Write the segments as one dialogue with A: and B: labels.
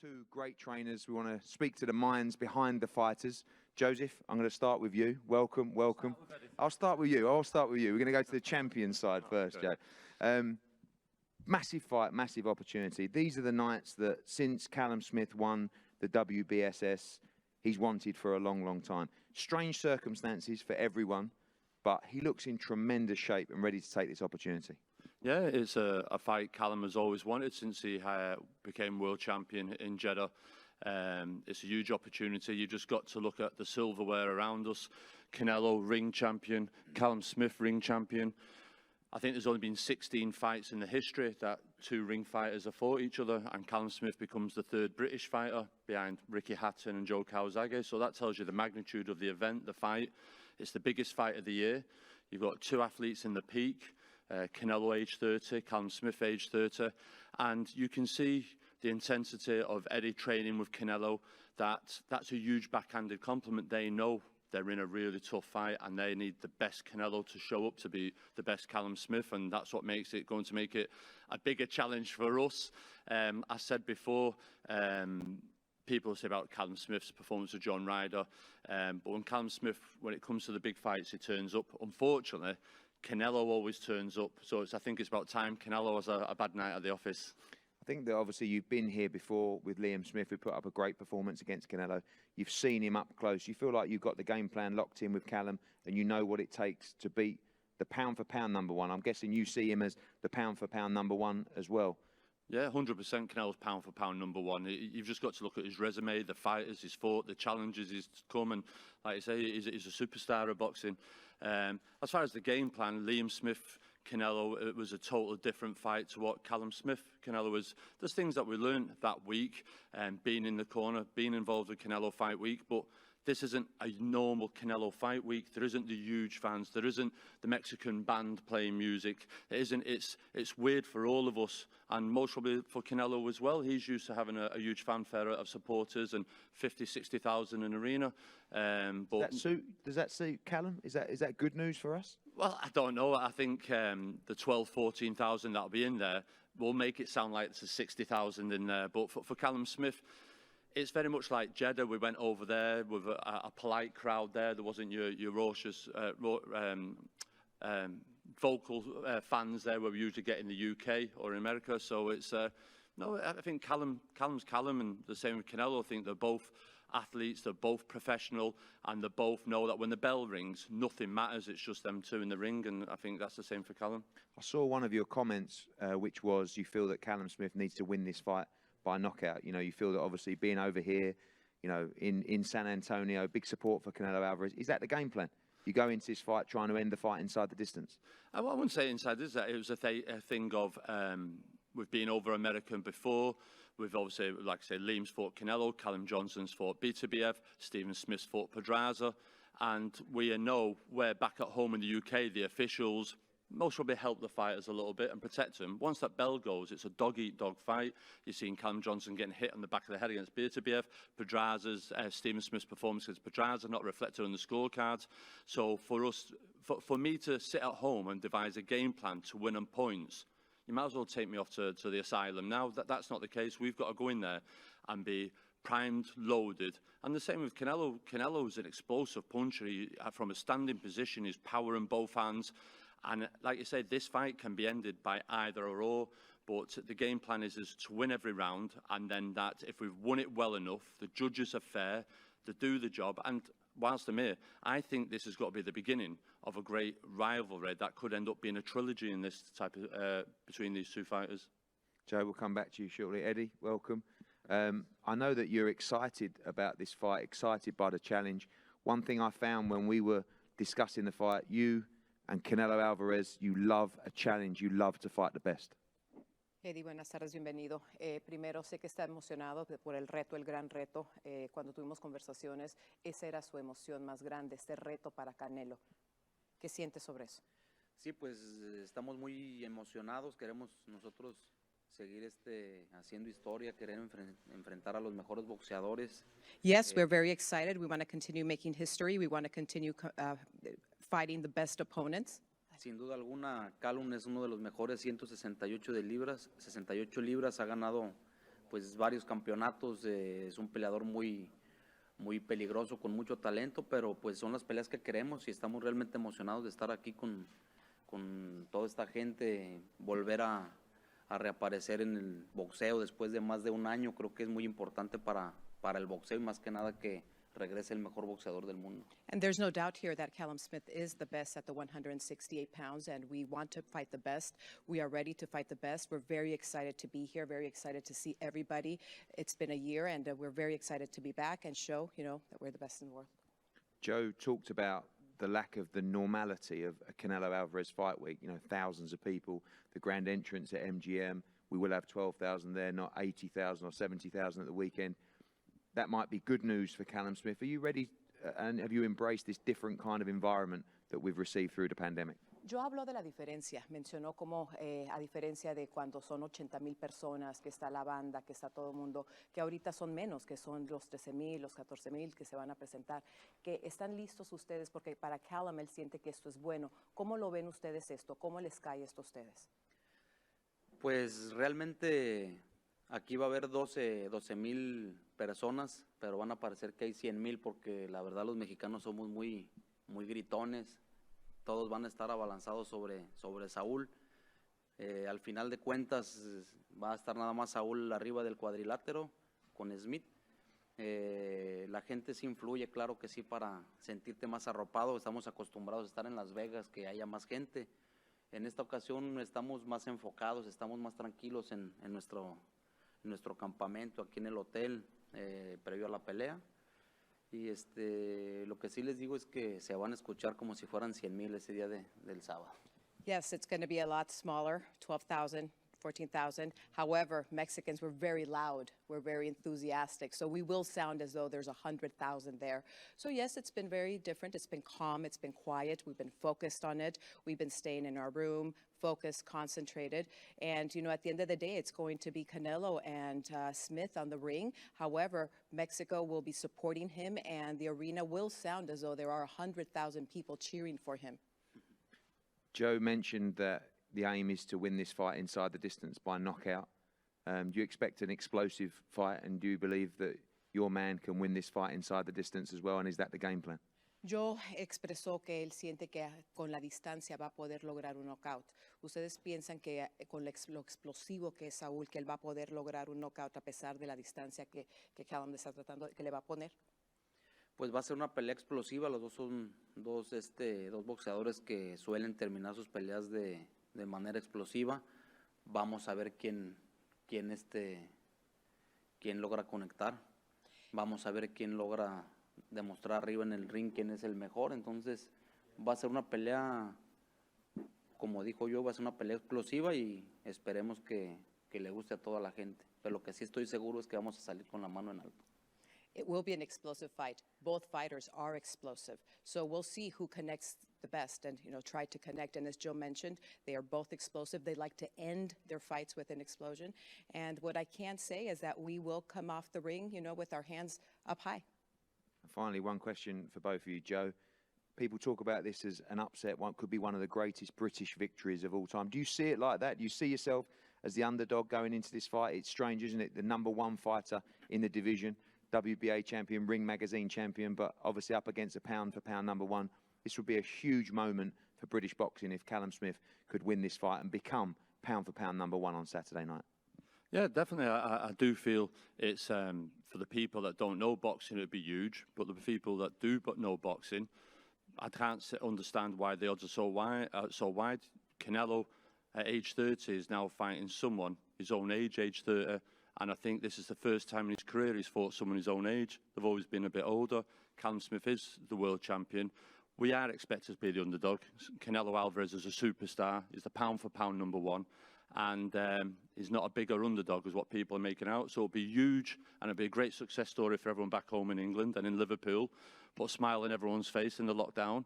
A: two great trainers. We want to speak to the minds behind the fighters. Joseph, I'm going to start with you. Welcome, welcome. I'll start with you. We're going to go to the champion side first, Joe. Massive fight, massive opportunity. These are the nights that since Callum Smith won the WBSS, he's wanted for a long, long time. Strange circumstances for everyone, but he looks in tremendous shape and ready to take this opportunity.
B: Yeah, it's a fight Callum has always wanted since he became world champion in Jeddah. It's a huge opportunity. You just got to look at the silverware around us. Canelo, ring champion. Callum Smith, ring champion. I think there's only been 16 fights in the history that two ring fighters have fought each other, and Callum Smith becomes the third British fighter behind Ricky Hatton and Joe Kawasaki. So that tells you the magnitude of the event, the fight. It's the biggest fight of the year. You've got two athletes in the peak. Canelo age 30, Callum Smith age 30, and you can see the intensity of Eddie training with Canelo. That's a huge backhanded compliment. They know they're in a really tough fight and they need the best Canelo to show up to be the best Callum Smith, and that's what makes it going to make it a bigger challenge for us. I said before, people say about Callum Smith's performance with John Ryder, but when Callum Smith, when it comes to the big fights, he turns up. Unfortunately, Canelo always turns up, so I think it's about time Canelo has a bad night at the office.
A: I think that obviously you've been here before with Liam Smith, who put up a great performance against Canelo. You've seen him up close. You feel like you've got the game plan locked in with Callum, and you know what it takes to beat the pound-for-pound number one. I'm guessing you see him as the pound-for-pound number one as well.
B: Yeah, 100% Canelo's pound-for-pound number one. You've just got to look at his resume, the fighters he's fought, the challenges he's come, and like I say, he's a superstar of boxing. As far as the game plan, Liam Smith, Canelo, it was a totally different fight to what Callum Smith, Canelo was. There's things that we learned that week, being in the corner, being involved with Canelo fight week, but this isn't a normal Canelo fight week. There isn't the huge fans. There isn't the Mexican band playing music. It isn't. It's weird for all of us, and most probably for Canelo as well. He's used to having a huge fanfare of supporters and 50, 60,000 in arena. But
A: does that suit Callum? Is that good news for us?
B: Well, I don't know. I think the 12, 14,000 that'll be in there will make it sound like there's 60,000 in there. But for Callum Smith, it's very much like Jeddah. We went over there with a polite crowd there. There wasn't your raucous, vocal fans there where we usually get in the UK or in America. So it's, no, I think Callum's Callum, and the same with Canelo. I think they're both athletes, they're both professional, and they both know that when the bell rings, nothing matters. It's just them two in the ring, and I think that's the same for Callum.
A: I saw one of your comments, which was you feel that Callum Smith needs to win this fight by knockout. You know, you feel that obviously being over here, you know, in San Antonio, big support for Canelo Alvarez. Is that the game plan? You go into this fight trying to end the fight inside the distance?
B: I wouldn't say inside this. It was a thing of we've been over American before. We've obviously, like I say, Liam's fought Canelo, Callum Johnson's fought BTBF, Stephen Smith's fought Pedraza, and we know where back at home in the UK, the officials most probably help the fighters a little bit and protect them. Once that bell goes, it's a dog-eat-dog fight. You've seen Callum Johnson getting hit on the back of the head against BTBF. Pedraza's, Stephen Smith's performance against Pedraza not reflected on the scorecards. So for me to sit at home and devise a game plan to win on points, you might as well take me off to the asylum. Now, that's not the case. We've got to go in there and be primed, loaded. And the same with Canelo. Canelo's an explosive puncher. From a standing position, his power in both hands. And like you said, this fight can be ended by either or, but the game plan is to win every round, and then that if we've won it well enough, the judges are fair, they do the job. And whilst I'm here, I think this has got to be the beginning of a great rivalry that could end up being a trilogy in this type of between these two fighters.
A: Joe, we'll come back to you shortly. Eddie, welcome. I know that you're excited about this fight, excited by the challenge. One thing I found when we were discussing the fight, you and Canelo Alvarez, you love a challenge, you love to fight the best.
C: Eddie, buenas tardes, bienvenido. Primero, sé que está emocionado por el reto, el gran reto. Cuando tuvimos conversaciones, esa era su emoción más grande, este reto para Canelo. ¿Qué sientes sobre eso?
D: Sí, pues estamos muy emocionados, queremos nosotros seguir haciendo historia, querer enfrentar a los mejores boxeadores.
C: Yes, we're very excited. We want to continue making history. We want to continue fighting the best opponents.
D: Sin duda alguna, Callum es uno de los mejores 168 de libras, 68 libras, ha ganado pues varios campeonatos, es un peleador muy peligroso, con mucho talento, pero pues son las peleas que queremos y estamos realmente emocionados de estar aquí con toda esta gente, volver a reaparecer en el boxeo después de más de un año. Creo que es muy importante para el boxeo y más que nada que regrese el mejor boxeador del mundo.
C: And there's no doubt here that Callum Smith is the best at the 168 pounds, and we want to fight the best. We are ready to fight the best. We're very excited to be here, very excited to see everybody. It's been a year, and we're very excited to be back and show, that we're the best in the world.
A: Joe talked about the lack of the normality of a Canelo Alvarez fight week. Thousands of people, the grand entrance at MGM. We will have 12,000 there, not 80,000 or 70,000 at the weekend. That might be good news for Callum Smith. Are you ready and have you embraced this different kind of environment that we've received through the pandemic?
C: Yo hablo de la diferencia, mencionó como a diferencia de cuando son 80,000 personas, que está la banda, que está todo el mundo, que ahorita son menos, que son los 13,000, los 14,000 que se van a presentar, que están listos ustedes porque para Callum él siente que esto es bueno. ¿Cómo lo ven ustedes esto? ¿Cómo les cae esto a ustedes?
D: Pues realmente aquí va a haber 12,000 personas, pero van a parecer que hay 100,000 porque la verdad los mexicanos somos muy gritones. Todos van a estar abalanzados sobre Saúl. Al final de cuentas va a estar nada más Saúl arriba del cuadrilátero con Smith. La gente sí influye, claro que sí, para sentirte más arropado. Estamos acostumbrados a estar en Las Vegas, que haya más gente. En esta ocasión estamos más enfocados, estamos más tranquilos en nuestro campamento, aquí en el hotel, previo a la pelea. Y lo que sí les digo es que se van a escuchar como si fueran 100,000 ese día del sábado.
C: Yes, it's going to be a lot smaller, 12,000, 14,000. However, Mexicans were very loud. We're very enthusiastic. So we will sound as though there's 100,000 there. So yes, it's been very different. It's been calm. It's been quiet. We've been focused on it. We've been staying in our room, focused, concentrated. And, at the end of the day, it's going to be Canelo and Smith on the ring. However, Mexico will be supporting him, and the arena will sound as though there are 100,000 people cheering for him.
A: Joe mentioned that the aim is to win this fight inside the distance by knockout. Do you expect an explosive fight, and do you believe that your man can win this fight inside the distance as well, and is that the game plan?
C: Joe expresó que él siente que con la distancia va a poder lograr un knockout. ¿Ustedes piensan que con lo explosivo que es Saúl, que él va a poder lograr un knockout a pesar de la distancia que Callum está tratando, que le va a poner?
D: Pues va a ser una pelea explosiva. Los dos son dos boxeadores que suelen terminar sus peleas de manera explosiva. Vamos a ver quién logra conectar. Vamos a ver quién logra demostrar arriba en el ring quién es el mejor. Entonces va a ser una pelea, como dijo yo, va a ser una pelea explosiva y esperemos que le guste a toda la gente. Pero lo que sí estoy seguro es que vamos a salir con la mano en alto.
C: It will be an explosive fight. Both fighters are explosive. So we'll see who connects the best and, try to connect. And as Joe mentioned, they are both explosive. They like to end their fights with an explosion. And what I can say is that we will come off the ring, with our hands up high.
A: And finally, one question for both of you, Joe. People talk about this as an upset. One could be one of the greatest British victories of all time. Do you see it like that? Do you see yourself as the underdog going into this fight? It's strange, isn't it? The #1 fighter in the division. WBA champion, Ring Magazine champion, but obviously up against a pound-for-pound #1. This would be a huge moment for British boxing if Callum Smith could win this fight and become pound-for-pound #1 on Saturday night.
B: Yeah, definitely. I do feel it's, for the people that don't know boxing, it would be huge. But the people that do but know boxing, I can't understand why the odds are so wide. Canelo, at age 30, is now fighting someone his own age 30. And I think this is the first time in his career he's fought someone his own age. They've always been a bit older. Callum Smith is the world champion. We are expected to be the underdog. Canelo Alvarez is a superstar. He's the pound-for-pound #1. And he's not a bigger underdog as what people are making out. So it'll be huge, and it'll be a great success story for everyone back home in England and in Liverpool. Put a smile on everyone's face in the lockdown.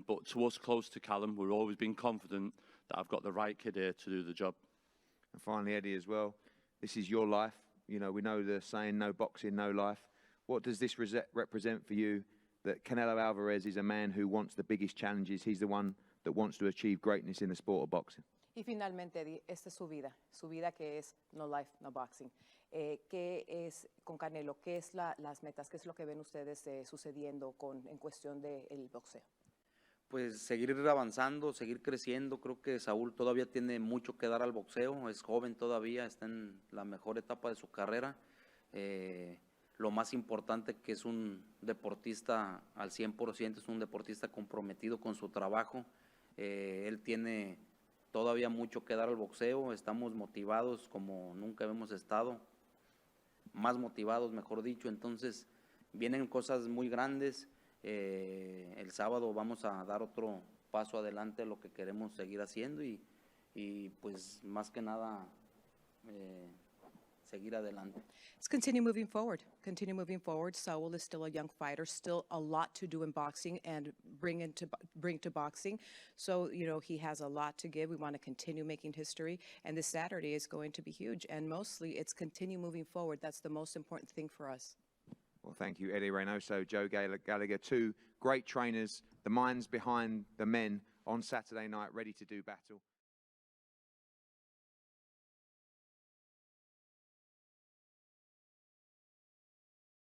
B: But to us, close to Callum, we've always been confident that I've got the right kid here to do the job.
A: And finally, Eddie, as well, this is your life. We know the saying, no boxing, no life. What does this represent for you, that Canelo Alvarez is a man who wants the biggest challenges? He's the one that wants to achieve greatness in the sport of boxing.
C: Y finalmente, Eddie, esta es su vida que es no life, no boxing. ¿Qué es con Canelo? ¿Qué es las metas? ¿Qué es lo que ven ustedes sucediendo en cuestión del boxeo?
D: Pues seguir avanzando, seguir creciendo. Creo que Saúl todavía tiene mucho que dar al boxeo, es joven todavía, está en la mejor etapa de su carrera. Lo más importante que es un deportista al 100%, es un deportista comprometido con su trabajo. Él tiene todavía mucho que dar al boxeo, estamos motivados como nunca hemos estado, más motivados mejor dicho, entonces vienen cosas muy grandes. El sábado vamos a dar otro paso adelante a lo que queremos seguir haciendo y pues más que nada seguir adelante.
C: Let's continue moving forward. Continue moving forward. Saul is still a young fighter, still a lot to do in boxing and bring to boxing. So, you know, he has a lot to give. We want to continue making history. And this Saturday is going to be huge. And mostly it's continue moving forward. That's the most important thing for us.
A: Well, thank you, Eddie Reynoso, Joe Gallagher, two great trainers, the minds behind the men on Saturday night, ready to do battle.